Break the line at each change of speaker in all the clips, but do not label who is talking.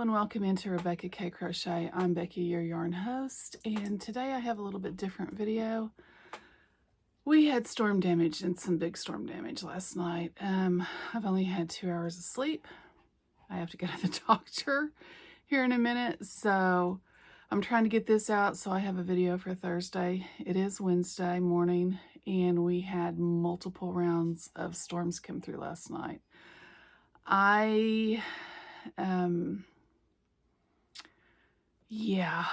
and welcome into Rebecca K Crochet. I'm Becky, your yarn host, and today I have a little bit different video. We had storm damage and some big storm damage last night. I've only had 2 hours of sleep. I have to go to the doctor here in a minute, so I'm trying to get this out so I have a video for Thursday. It is Wednesday morning, and we had multiple rounds of storms come through last night. Yeah,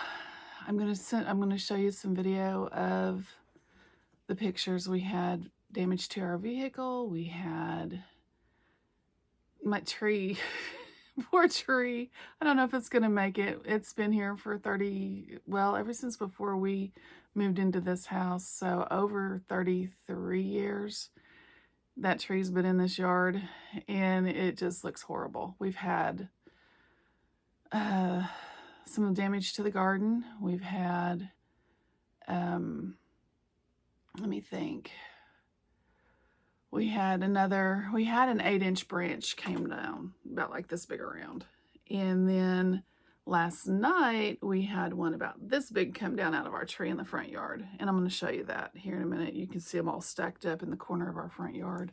I'm gonna show you some video of the pictures. We had damage to our vehicle. We had my tree, poor tree. I don't know if it's gonna make it. It's been here for ever since before we moved into this house. So over 33 years, that tree's been in this yard, and it just looks horrible. We've had some damage to the garden. We've had, let me think. We had an 8-inch branch came down, about like this big around. And then last night, we had one about this big come down out of our tree in the front yard. And I'm going to show you that here in a minute. You can see them all stacked up in the corner of our front yard.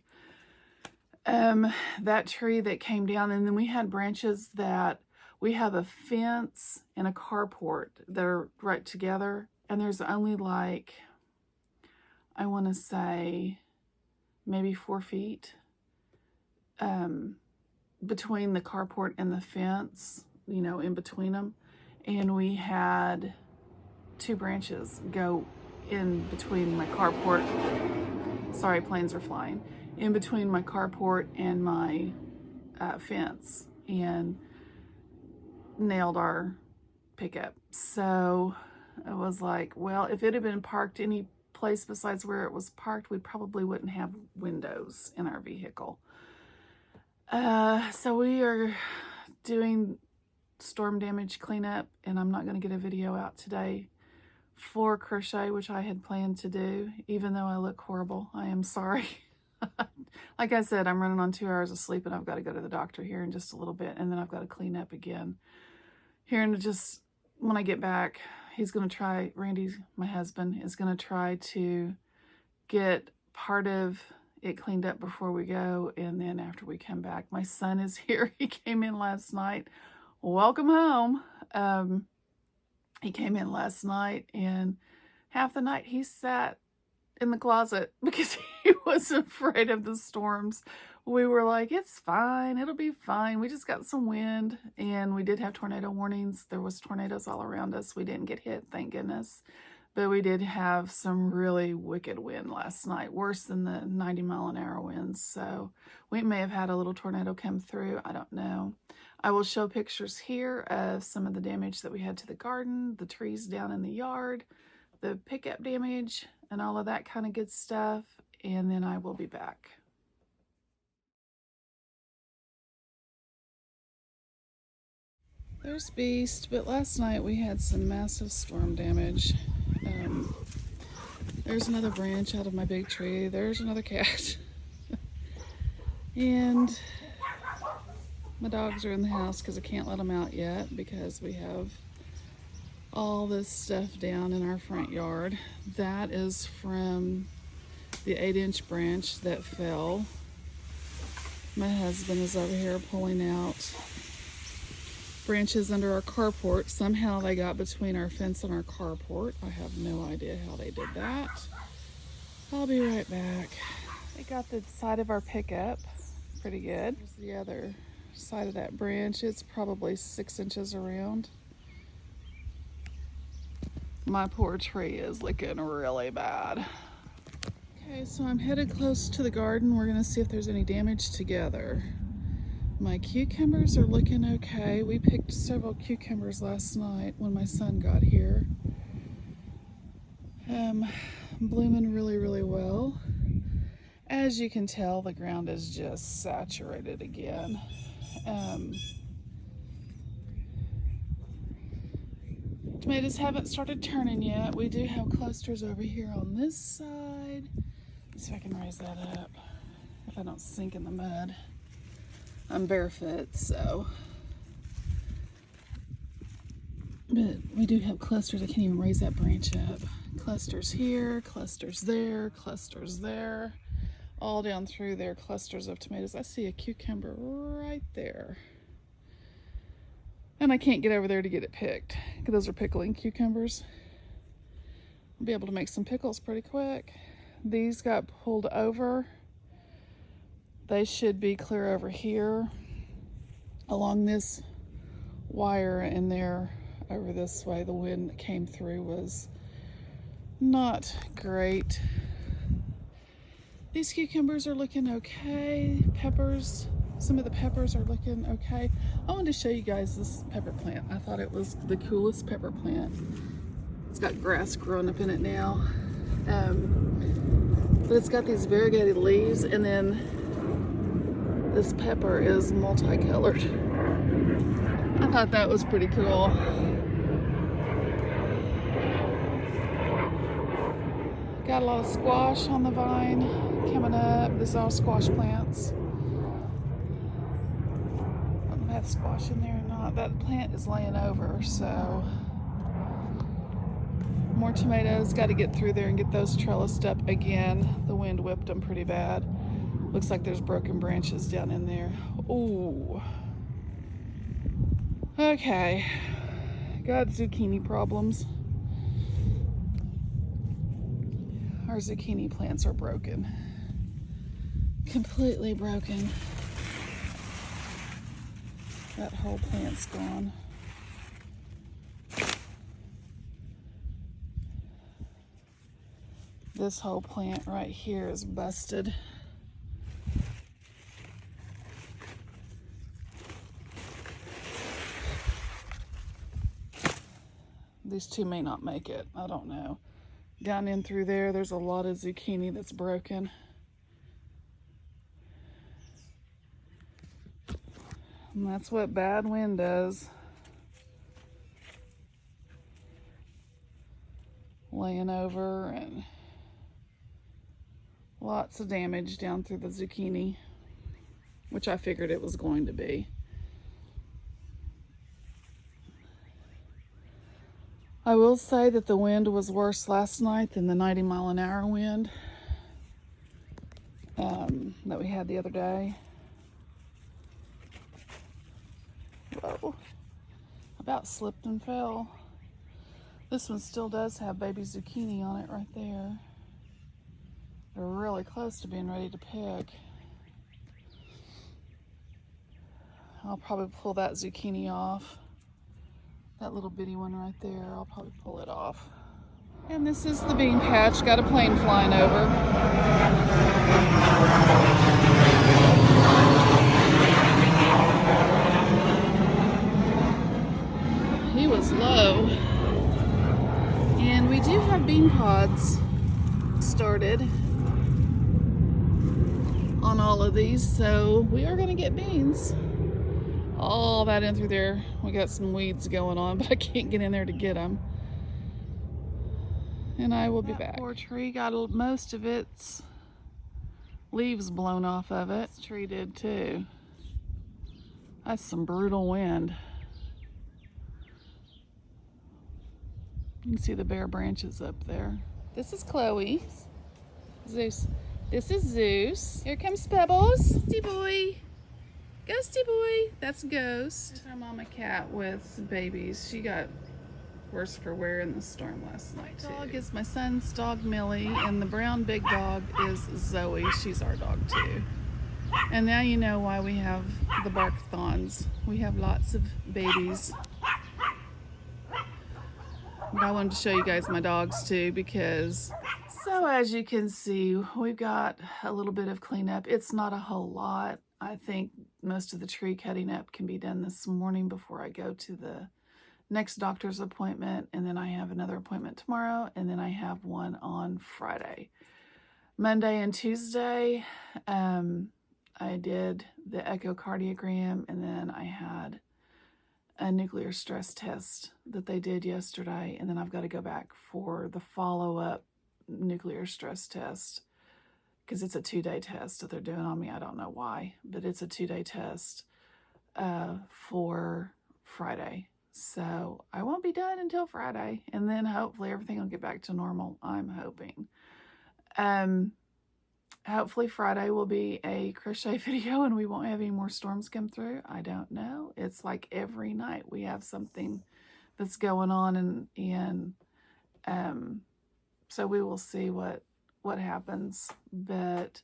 That tree that came down, and then we had branches that we have a fence and a carport that are right together, and there's only like, I want to say maybe 4 feet between the carport and the fence, you know, in between them. And we had 2 branches go in between my carport. Sorry, planes are flying. In between my carport and my fence, and nailed our pickup. So I was like, well, if it had been parked any place besides where it was parked, we probably wouldn't have windows in our vehicle. So we are doing storm damage cleanup, and I'm not going to get a video out today for crochet, which I had planned to do, even though I look horrible. I am sorry. Like I said, I'm running on 2 hours of sleep, and I've got to go to the doctor here in just a little bit, and then I've got to clean up again. Here in just, when I get back, he's going to try, Randy, my husband, is going to try to get part of it cleaned up before we go, and then after we come back. My son is here. He came in last night. Welcome home. He came in last night, and half the night he sat in the closet because he was afraid of the storms. We were like, it's fine, it'll be fine. We just got some wind, and we did have tornado warnings. There was tornadoes all around us. We didn't get hit, thank goodness. But we did have some really wicked wind last night, worse than the 90-mile-an-hour winds. So we may have had a little tornado come through. I don't know. I will show pictures here of some of the damage that we had to the garden, the trees down in the yard, the pickup damage, and all of that kind of good stuff. And then I will be back. There's Beast, but last night we had some massive storm damage. There's another branch out of my big tree. There's another cat. And my dogs are in the house because I can't let them out yet because we have all this stuff down in our front yard. That is from the 8-inch branch that fell. My husband is over here pulling out branches under our carport. Somehow they got between our fence and our carport. I have no idea how they did that. I'll be right back. They got the side of our pickup pretty good. Here's the other side of that branch. It's probably 6 inches around. My poor tree is looking really bad. Okay, so I'm headed close to the garden. We're gonna see if there's any damage together. My cucumbers are looking okay. We picked several cucumbers last night when my son got here. Blooming really, really well. As you can tell, the ground is just saturated again. Tomatoes haven't started turning yet. We do have clusters over here on this side. Let's see if I can raise that up if I don't sink in the mud. I'm barefoot, so But we do have clusters. I can't even raise that branch up. Clusters here, clusters there, clusters there. All down through there, clusters of tomatoes. I see a cucumber right there. And I can't get over there to get it picked, because those are pickling cucumbers. I'll be able to make some pickles pretty quick. These got pulled over. They should be clear over here along this wire, and there over this way. The wind that came through was not great. These cucumbers are looking okay. Peppers, some of the peppers are looking okay. I wanted to show you guys this pepper plant. I thought it was the coolest pepper plant. It's got grass growing up in it now. But it's got these variegated leaves, and then this pepper is multicolored. I thought that was pretty cool. Got a lot of squash on the vine coming up. This is all squash plants. I don't know if I have squash in there or not. That plant is laying over, so more tomatoes. Got to get through there and get those trellised up again. The wind whipped them pretty bad. Looks like there's broken branches down in there. Ooh. Okay. Got zucchini problems. Our zucchini plants are broken. Completely broken. That whole plant's gone. This whole plant right here is busted. These two may not make it. I don't know. Down in through there, there's a lot of zucchini that's broken. And that's what bad wind does. Laying over, and lots of damage down through the zucchini, which I figured it was going to be. I will say that the wind was worse last night than the 90-mile-an-hour wind that we had the other day. Whoa, about slipped and fell. This one still does have baby zucchini on it right there. They're really close to being ready to pick. I'll probably pull that zucchini off. That little bitty one right there, I'll probably pull it off. And this is the bean patch. Got a plane flying over. He was low. And we do have bean pods started on all of these, so we are going to get beans. All that in through there, we got some weeds going on, but I can't get in there to get them. And I will be back. That poor tree got most of its leaves blown off of it. This tree did too. That's some brutal wind. You can see the bare branches up there. This is Chloe. Zeus. This is Zeus. Here comes Pebbles. Ghosty boy. Ghosty boy. That's Ghost. There's our mama cat with babies. She got worse for wear in the storm last night too. Dog is my son's dog Millie, and the brown big dog is Zoe. She's our dog too. And now you know why we have the barkathons. We have lots of babies. But I wanted to show you guys my dogs too, because so as you can see, we've got a little bit of cleanup. It's not a whole lot. I think most of the tree cutting up can be done this morning before I go to the next doctor's appointment, and then I have another appointment tomorrow, and then I have one on Friday. Monday and Tuesday, I did the echocardiogram, and then I had a nuclear stress test that they did yesterday, and then I've got to go back for the follow-up nuclear stress test, because it's a 2-day test that they're doing on me. I don't know why, but it's a 2-day test for Friday. So I won't be done until Friday, and then hopefully everything will get back to normal. I'm hoping. Hopefully Friday will be a crochet video and we won't have any more storms come through. I don't know. It's like every night we have something that's going on, and so we will see what happens. But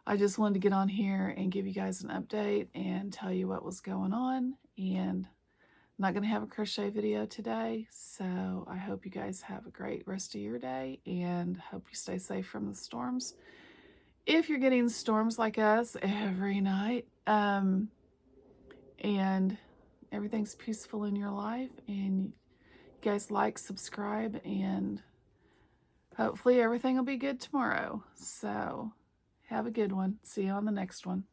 I just wanted to get on here and give you guys an update and tell you what was going on. And I'm not going to have a crochet video today, so I hope you guys have a great rest of your day and hope you stay safe from the storms. If you're getting storms like us every night, and everything's peaceful in your life, and you guys like, subscribe, and hopefully everything will be good tomorrow. So have a good one. See you on the next one.